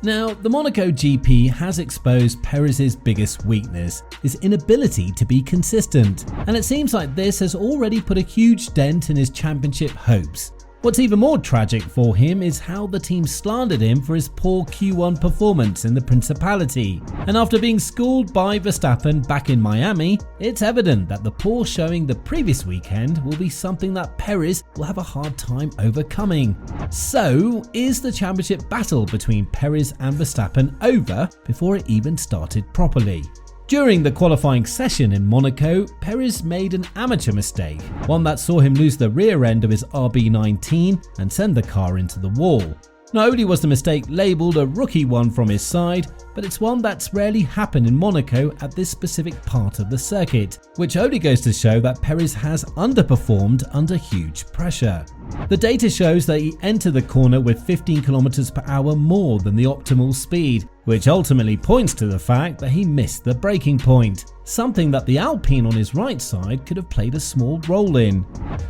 Now, the Monaco GP has exposed Perez's biggest weakness, his inability to be consistent, and it seems like this has already put a huge dent in his championship hopes. What's even more tragic for him is how the team slandered him for his poor Q1 performance in the Principality. And after being schooled by Verstappen back in Miami, it's evident that the poor showing the previous weekend will be something that Perez will have a hard time overcoming. So, is the championship battle between Perez and Verstappen over before it even started properly? During the qualifying session in Monaco, Perez made an amateur mistake, one that saw him lose the rear end of his RB19 and send the car into the wall. Not only was the mistake labelled a rookie one from his side, but it's one that's rarely happened in Monaco at this specific part of the circuit, which only goes to show that Perez has underperformed under huge pressure. The data shows that he entered the corner with 15 km/h more than the optimal speed, which ultimately points to the fact that he missed the braking point, something that the Alpine on his right side could have played a small role in.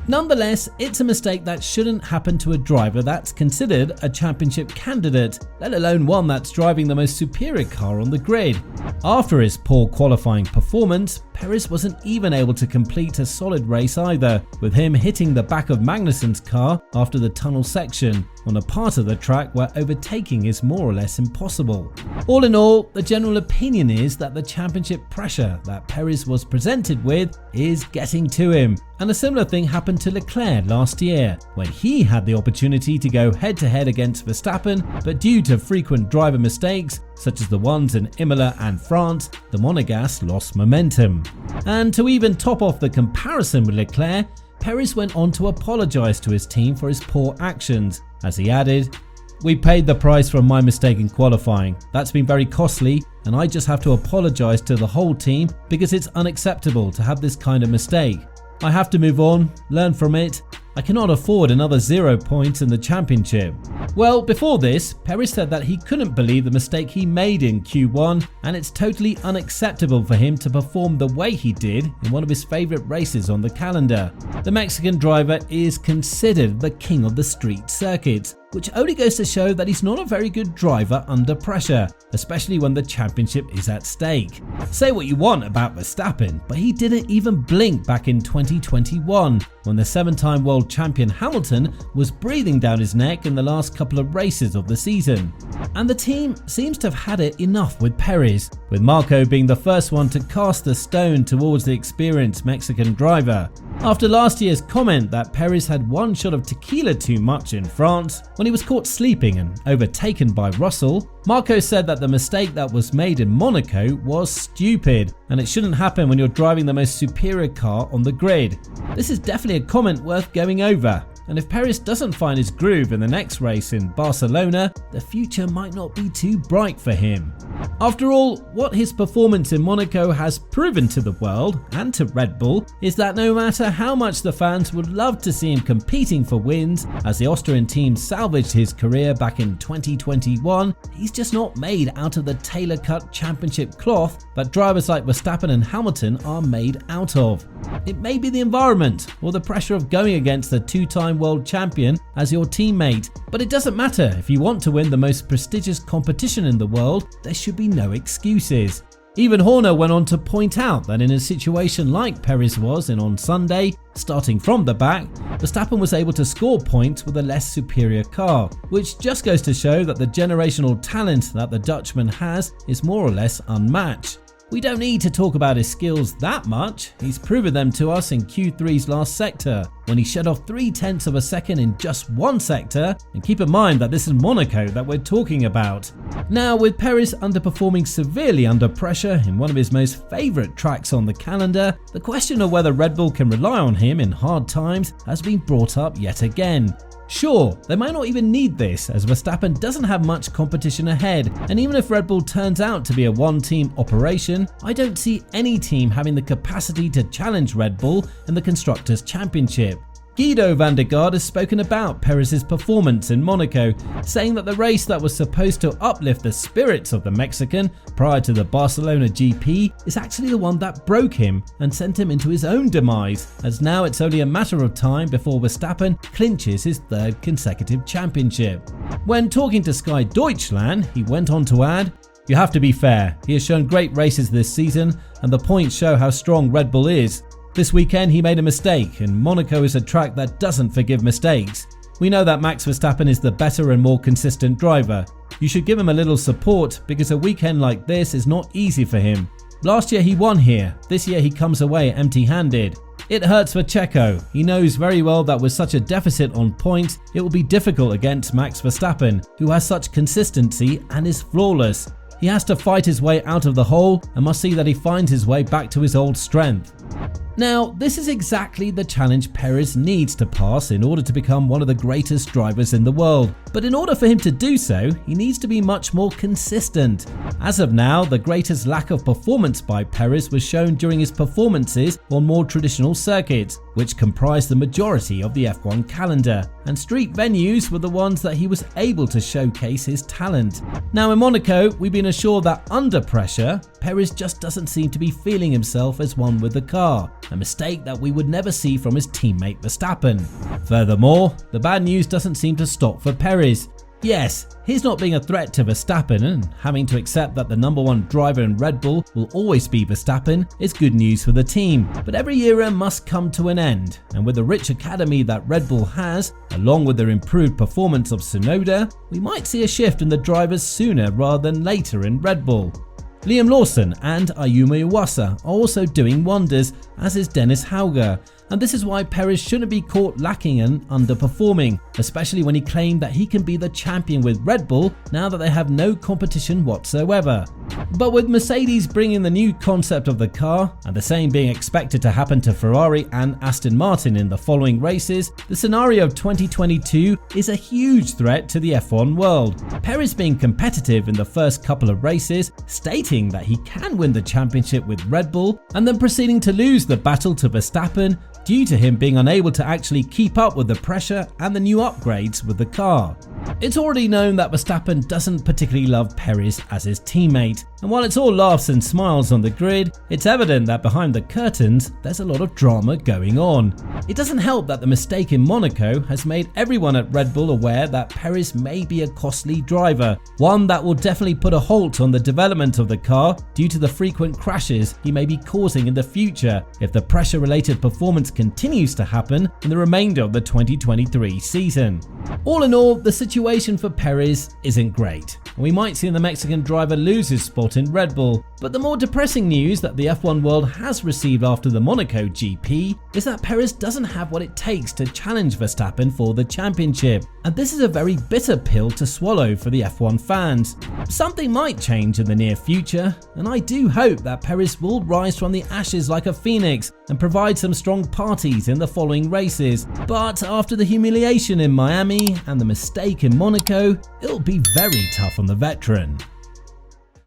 Nonetheless, it's a mistake that shouldn't happen to a driver that's considered a championship candidate, let alone one that's driving the most superior car on the grid. After his poor qualifying performance, Perez wasn't even able to complete a solid race either, with him hitting the back of Magnussen's car after the tunnel section, on a part of the track where overtaking is more or less impossible. All in all, the general opinion is that the championship pressure that Perez was presented with is getting to him. And a similar thing happened to Leclerc last year, when he had the opportunity to go head-to-head against Verstappen, but due to frequent driver mistakes, such as the ones in Imola and France, the Monegasque lost momentum. And to even top off the comparison with Leclerc, Perez went on to apologise to his team for his poor actions, as he added, "We paid the price for my mistake in qualifying. That's been very costly, and I just have to apologise to the whole team because it's unacceptable to have this kind of mistake. I have to move on, learn from it. I cannot afford another 0 points in the championship." Well, before this, Perez said that he couldn't believe the mistake he made in Q1, and it's totally unacceptable for him to perform the way he did in one of his favourite races on the calendar. The Mexican driver is considered the king of the street circuits, which only goes to show that he's not a very good driver under pressure, especially when the championship is at stake. Say what you want about Verstappen, but he didn't even blink back in 2021, when the 7-time world champion Hamilton was breathing down his neck in the last couple of races of the season. And the team seems to have had it enough with Perez, with Marko being the first one to cast the stone towards the experienced Mexican driver. After last year's comment that Perez had one shot of tequila too much in France, when he was caught sleeping and overtaken by Russell, Marko said that the mistake that was made in Monaco was stupid, and it shouldn't happen when you're driving the most superior car on the grid. This is definitely a comment worth going over, and if Perez doesn't find his groove in the next race in Barcelona, the future might not be too bright for him. After all, what his performance in Monaco has proven to the world and to Red Bull is that no matter how much the fans would love to see him competing for wins, as the Austrian team salvaged his career back in 2021, he's just not made out of the tailor-cut championship cloth that drivers like Verstappen and Hamilton are made out of. It may be the environment or the pressure of going against the 2-time world champion as your teammate, but it doesn't matter. If you want to win the most prestigious competition in the world, there should be no excuses. Even Horner went on to point out that in a situation like Perez was in on Sunday, starting from the back, Verstappen was able to score points with a less superior car, which just goes to show that the generational talent that the Dutchman has is more or less unmatched. We don't need to talk about his skills that much. He's proven them to us in Q3's last sector, when he shed off 0.3 of a second in just one sector, and keep in mind that this is Monaco that we're talking about. Now, with Perez underperforming severely under pressure in one of his most favourite tracks on the calendar, the question of whether Red Bull can rely on him in hard times has been brought up yet again. Sure, they might not even need this, as Verstappen doesn't have much competition ahead, and even if Red Bull turns out to be a one-team operation, I don't see any team having the capacity to challenge Red Bull in the Constructors' Championship. Guido van der Garde has spoken about Perez's performance in Monaco, saying that the race that was supposed to uplift the spirits of the Mexican prior to the Barcelona GP is actually the one that broke him and sent him into his own demise, as now it's only a matter of time before Verstappen clinches his third consecutive championship. When talking to Sky Deutschland, he went on to add, "You have to be fair, he has shown great races this season and the points show how strong Red Bull is. This weekend he made a mistake, and Monaco is a track that doesn't forgive mistakes. We know that Max Verstappen is the better and more consistent driver. You should give him a little support because a weekend like this is not easy for him. Last year he won here, this year he comes away empty-handed. It hurts for Checo. He knows very well that with such a deficit on points, it will be difficult against Max Verstappen, who has such consistency and is flawless. He has to fight his way out of the hole and must see that he finds his way back to his old strength." Now, this is exactly the challenge Perez needs to pass in order to become one of the greatest drivers in the world. But in order for him to do so, he needs to be much more consistent. As of now, the greatest lack of performance by Perez was shown during his performances on more traditional circuits, which comprised the majority of the F1 calendar, and street venues were the ones that he was able to showcase his talent. Now in Monaco, we've been assured that under pressure, Perez just doesn't seem to be feeling himself as one with the car, a mistake that we would never see from his teammate Verstappen. Furthermore, the bad news doesn't seem to stop for Perez. Yes, he's not being a threat to Verstappen, and having to accept that the number one driver in Red Bull will always be Verstappen is good news for the team. But every era must come to an end, and with the rich academy that Red Bull has, along with their improved performance of Tsunoda, we might see a shift in the drivers sooner rather than later in Red Bull. Liam Lawson and Ayumu Iwasa are also doing wonders, as is Dennis Hauger, and this is why Perez shouldn't be caught lacking and underperforming, especially when he claimed that he can be the champion with Red Bull now that they have no competition whatsoever. But with Mercedes bringing the new concept of the car, and the same being expected to happen to Ferrari and Aston Martin in the following races, the scenario of 2022 is a huge threat to the F1 world. Perez being competitive in the first couple of races, stating that he can win the championship with Red Bull, and then proceeding to lose the battle to Verstappen due to him being unable to actually keep up with the pressure and the new upgrades with the car. It's already known that Verstappen doesn't particularly love Perez as his teammate, and while it's all laughs and smiles on the grid, it's evident that behind the curtains there's a lot of drama going on. It doesn't help that the mistake in Monaco has made everyone at Red Bull aware that Perez may be a costly driver, one that will definitely put a halt on the development of the car due to the frequent crashes he may be causing in the future if the pressure-related performance continues to happen in the remainder of the 2023 season. All in all, the situation for Perez isn't great, and we might see the Mexican driver lose his spot in Red Bull. But the more depressing news that the F1 world has received after the Monaco GP is that Perez doesn't have what it takes to challenge Verstappen for the championship, and this is a very bitter pill to swallow for the F1 fans. Something might change in the near future, and I do hope that Perez will rise from the ashes like a phoenix and provide some strong parties in the following races. But after the humiliation in Miami and the mistake in Monaco, it'll be very tough on the veteran.